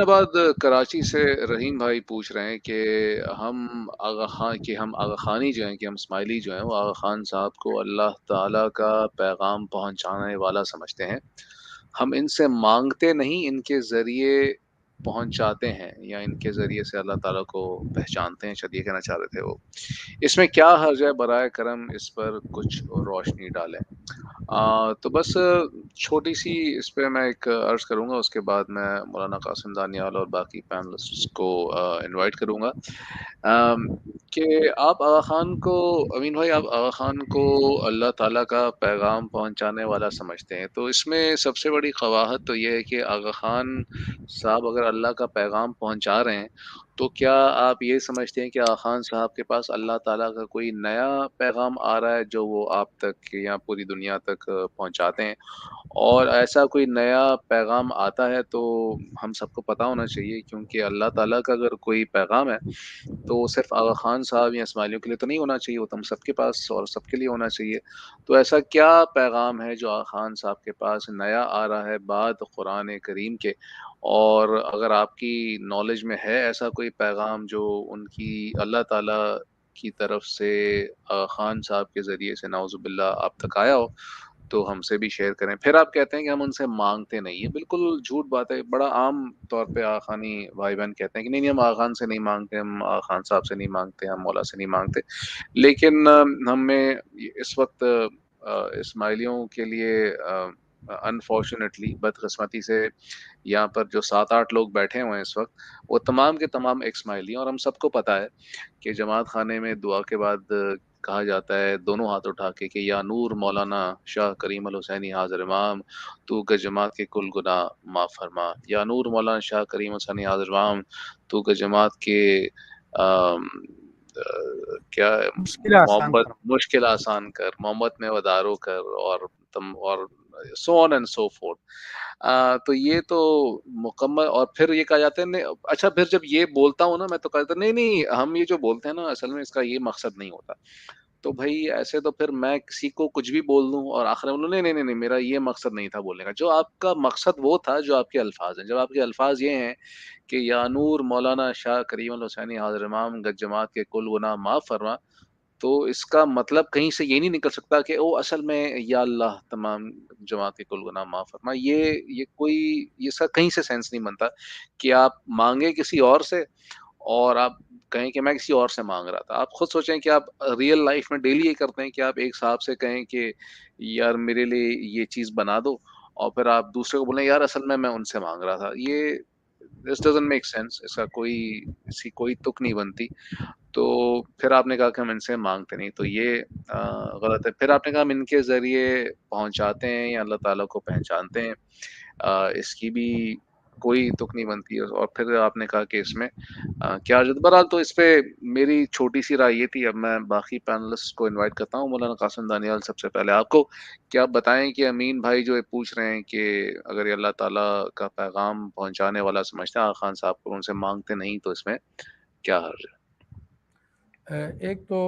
बाद कराची से रहीम भाई पूछ रहे हैं कि हम आगा खानी जो हैं कि हम इस्माइली जो हैं वो आगा खान साहब को अल्लाह ताला का पैगाम पहुंचाने वाला समझते हैं। हम इनसे मांगते नहीं, इनके ज़रिए पहुंचाते हैं या इनके ज़रिए से अल्लाह ताला को पहचानते हैं, शायद ये कहना चाह रहे थे वो। इसमें क्या हर्ज है, बराए करम इस पर कुछ रोशनी डालें। तो बस छोटी-सी इस पे मैं एक अर्ज़ करूँगा, उसके बाद मैं मौलाना कासिम दानियाल और बाकी पैनलिस्ट्स को इनवाइट करूँगा। कि आप आगा ख़ान को अमीन भाई, आप आगा ख़ान को अल्लाह ताला का पैगाम पहुँचाने वाला समझते हैं। तो इसमें सबसे बड़ी क़वाहत तो ये है कि आगा ख़ान साहब अगर अल्लाह का पैगाम पहुँचा रहे हैं, तो क्या आप ये समझते हैं कि आगा ख़ान साहब के पास अल्लाह ताला का कोई नया पैगाम आ रहा है जो वो आप तक या पूरी दुनिया तक पहुँचाते हैं? और ऐसा कोई नया पैगाम आता है तो हम सबको पता होना चाहिए, क्योंकि अल्लाह ताला का अगर कोई पैगाम है तो वो सिर्फ़ आगा ख़ान साहब या इस्माइलियों के लिए तो नहीं होना चाहिए, वो तो हम सबके पास और सबके लिए होना चाहिए। तो ऐसा क्या पैगाम है जो आगा ख़ान साहब के पास नया आ रहा है बाद कुरान करीम के? और अगर आपकी नॉलेज में है ऐसा कोई पैगाम जो उनकी अल्लाह ताला की तरफ से ख़ान साहब के ज़रिए से नाउज़ुबिल्लाह आप तक आया हो, तो हमसे भी शेयर करें। फिर आप कहते हैं कि हम उनसे माँगते नहीं हैं, बिल्कुल झूठ बात है। बड़ा आम तौर पे आगा खानी भाई-बहन कहते हैं कि नहीं-नहीं, हम आगा खान से नहीं माँगते, हम आगा खान साहब से नहीं माँगते, हम मौला से नहीं माँगते। लेकिन हमें इस वक़्त इस्माइलियों के लिए अनफॉर्च्यूनेटली बदकिस्मती से यहाँ पर जो 7-8 लोग बैठे हुए हैं इस वक़्त, वो तमाम के तमाम इस्माइली हैं और हम सबको पता है कि जमात खाने में दुआ के बाद कहा जाता है दोनों हाथ उठा के कि या नूर मौलाना शाह करीम अल हुसैनी हाज़िर इमाम, तू ग जमात के कुल गुनाह माफ़ फरमा। या नूर मौलाना शाह करीम हुसैनी हाज़िर इमाम, तू ग जमात के क्या मुश्किल आसान मोहब्बत फरमा। मुश्किल आसान कर, मोहब्बत में वदारो कर और so on and so fourth. तो ये तो मुकम्मल। और फिर ये कहा जाता है नहीं, अच्छा फिर जब ये बोलता हूँ ना मैं तो कहता नहीं नहीं, हम ये जो बोलते हैं ना असल में इसका ये मकसद नहीं होता। तो भई ऐसे तो फिर मैं किसी को कुछ भी बोल दूँ और आखिर में बोलूँ नहीं, नहीं, नहीं, नहीं, मेरा ये मकसद नहीं था बोलने का। जो आपका मकसद वो था जो आपके अल्फ़ाज़ हैं। जब आपके अल्फ़ाज़ ये हैं कि या नूर मौलाना शाह करीम अल हुसैनी हाज़िर इमाम गज जमात के कुल गुनाह माफ़ फरमा, तो इसका मतलब कहीं से ये नहीं निकल सकता कि ओ असल में या अल्लाह तमाम जमात के कुल गुनाह माफ़ फरमा। ये कोई ये इसका कहीं से सेंस नहीं बनता कि आप माँगे किसी और से और आप कहें कि मैं किसी और से माँग रहा था। आप खुद सोचें कि आप रियल लाइफ़ में डेली ये करते हैं कि आप एक साहब से कहें कि यार मेरे लिए ये चीज़ बना दो, और फिर आप दूसरे को बोलें यार असल में मैं उनसे माँग रहा था। ये दिस डज़न्ट मेक सेंस। इसकी कोई तुक नहीं बनती। तो फिर आपने कहा कि हम इनसे माँगते नहीं, तो ये गलत है। फिर आपने कहा हम इनके ज़रिए पहुँचाते हैं या अल्लाह ताला को पहचानते हैं। इसकी भी कोई तुक नहीं बनती है। और फिर आपने कहा कि इसमें क्या बहरहाल तो इस पे मेरी छोटी-सी राय ये थी। अब मैं बाकी पैनलिस्ट्स को इनवाइट करता हूँ। मौलाना कासिम दानियाल, सबसे पहले आपको क्या आप बताएँ कि अमीन भाई जो ये पूछ रहे हैं कि अगर ये अल्लाह ताला का पैगाम पहुँचाने वाला समझते हैं आगा खान साहब को, उनसे माँगते नहीं, तो इसमें क्या हर्ज है? एक तो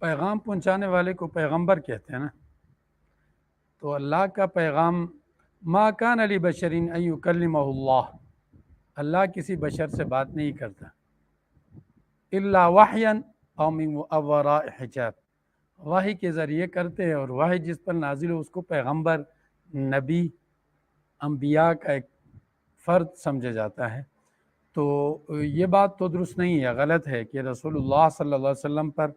पैगाम पहुंचाने वाले को पैगंबर कहते हैं ना। तो अल्लाह का पैगाम, मा कान अली बशरिन अन युकल्लिमहुल्लाह, अल्लाह किसी बशर से बात नहीं करता, इल्ला वहयन औ मिन वराए हिजाब, वाही के ज़रिए करते हैं, और वाही जिस पर नाजिल हो उसको पैगंबर, नबी, अम्बिया का एक फ़र्द समझा जाता है। तो ये बात तो दुरुस्त नहीं है, गलत है कि रसूलुल्लाह सल्लल्लाहु अलैहि वसल्लम पर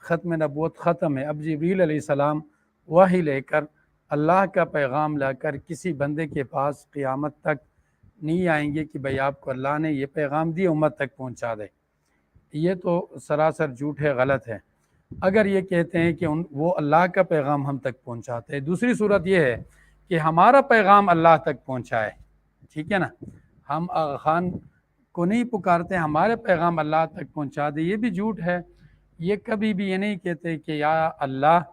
ख़त्म नबूवत ख़त्म है। अब जिब्रील अलैहिस्सलाम वही लेकर, अल्लाह का पैगाम लाकर किसी बंदे के पास क़यामत तक नहीं आएंगे कि भाई आपको अल्लाह ने ये पैगाम दिया, उम्मत तक पहुंचा दे। ये तो सरासर झूठ है, गलत है। अगर ये कहते हैं कि वो अल्लाह का पैगाम हम तक पहुंचाते हैं, दूसरी सूरत ये है कि हमारा पैगाम अल्लाह तक पहुंचाए, ठीक है ना। हम आगा खान को नहीं पुकारते, हमारे पैगाम अल्लाह तक पहुंचा दे, ये भी झूठ है। ये कभी भी ये नहीं कहते कि या अल्लाह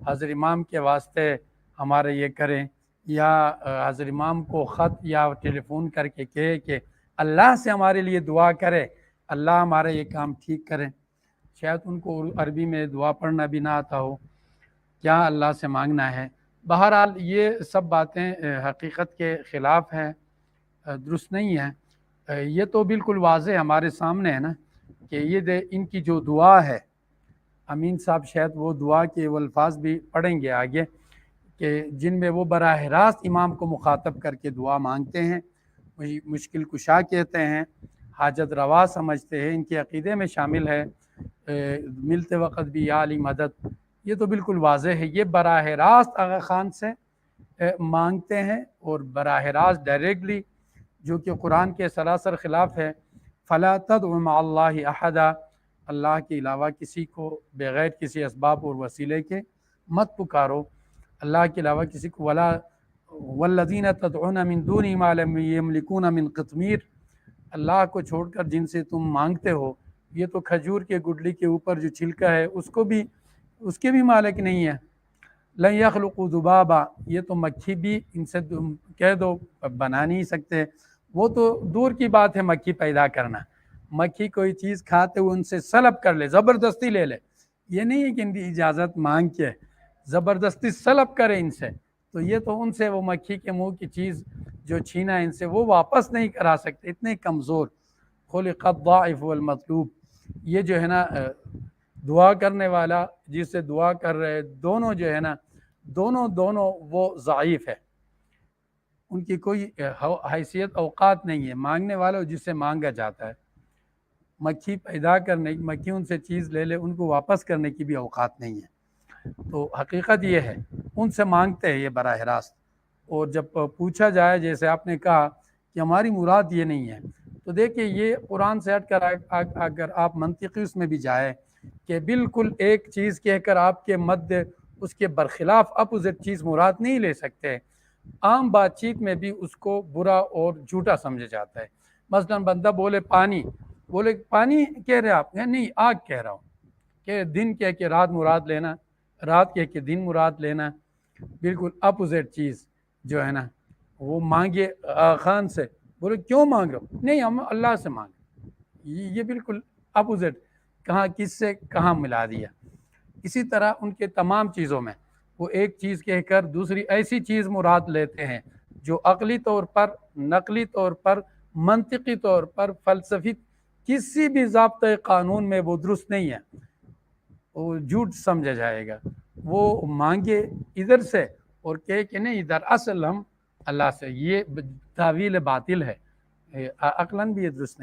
हज़रत इमाम के वास्ते हमारे ये करें, या हज़रत इमाम को ख़त या टेलीफोन करके कहे कि अल्लाह से हमारे लिए दुआ करे, अल्लाह हमारे ये काम ठीक करें। शायद उनको अरबी में दुआ पढ़ना भी ना आता हो, क्या अल्लाह से मांगना है। बहरहाल ये सब बातें हकीकत के ख़िलाफ़ हैं, दुरुस्त नहीं है। یہ تو بالکل واضح ہمارے سامنے ہے نا کہ یہ ان کی جو دعا ہے، امین صاحب شاید وہ دعا کے وہ الفاظ بھی پڑھیں گے آگے، کہ جن میں وہ براہ راست امام کو مخاطب کر کے دعا مانگتے ہیں، مشکل کشا کہتے ہیں، حاجت روا سمجھتے ہیں، ان کے عقیدے میں شامل ہے ملتے وقت بھی یا علی مدد۔ یہ تو بالکل واضح ہے، یہ براہ راست آغا خان سے مانگتے ہیں، اور براہ راست ڈائریکٹلی، جو کہ قرآن کے سراسر خلاف ہے۔ فلا تدع مع اللہ احدا، اللہ کے علاوہ کسی کو بغیر کسی اسباب اور وسیلے کے مت پکارو، اللہ کے علاوہ کسی کو۔ ولا والذین تدعون من دون ما لم یملکون من قطمیر، اللہ کو چھوڑ کر جن سے تم مانگتے ہو، یہ تو کھجور کے گڈلی کے اوپر جو چھلکا ہے اس کے بھی مالک نہیں ہے۔ لن یخلقوا ذبابا، یہ تو مکھی بھی ان سے تم کہہ دو بنا نہیں سکتے، وہ تو دور کی بات ہے مکھی پیدا کرنا۔ مکھی کوئی چیز کھاتے ہوئے ان سے سلب کر لے، زبردستی لے لے، یہ نہیں ہے کہ ان کی اجازت مانگ کے زبردستی سلب کرے ان سے، تو یہ تو ان سے وہ مکھی کے منہ کی چیز جو چھینا ان سے وہ واپس نہیں کرا سکتے، اتنے کمزور۔ خلق الضعیف والمطلوب، یہ جو ہے نا دعا کرنے والا جس سے دعا کر رہے دونوں جو ہے نا دونوں وہ ضعیف ہے، ان کی کوئی حیثیت اوقات نہیں ہے، مانگنے والا جس سے مانگا جاتا ہے۔ مکھی پیدا کرنے، مکھی ان سے چیز لے لے، ان کو واپس کرنے کی بھی اوقات نہیں ہے۔ تو حقیقت یہ ہے ان سے مانگتے ہیں یہ براہ راست۔ اور جب پوچھا جائے جیسے آپ نے کہا کہ ہماری مراد یہ نہیں ہے، تو دیکھیں یہ قرآن سے ہٹ کر اگر آپ منطقی اس میں بھی جائے کہ بالکل ایک چیز کہہ کر آپ کے مد اس کے برخلاف اپوزٹ چیز مراد نہیں لے سکتے، عام بات چیت میں بھی اس کو برا اور جھوٹا سمجھا جاتا ہے۔ مثلا بندہ بولے پانی کہہ رہے آپ، نہیں آگ کہہ رہا ہوں، کہ دن کہہ کے رات مراد لینا، رات کہہ کے دن مراد لینا، بالکل اپوزٹ چیز جو ہے نا وہ مانگے خان سے، بولے کیوں مانگ رہے ہو؟ نہیں ہم اللہ سے مانگ، یہ بالکل اپوزٹ، کہاں کس سے کہاں ملا دیا۔ اسی طرح ان کے تمام چیزوں میں وہ ایک چیز کہہ کر دوسری ایسی چیز مراد لیتے ہیں جو عقلی طور پر، نقلی طور پر، منطقی طور پر، فلسفی کسی بھی ضابطۂ قانون میں وہ درست نہیں ہے، وہ جھوٹ سمجھا جائے گا۔ وہ مانگے ادھر سے اور کہے کہ نہیں ادھر اصل ہم اللہ سے، یہ تعویل باطل ہے، عقلاً بھی یہ درست نہیں۔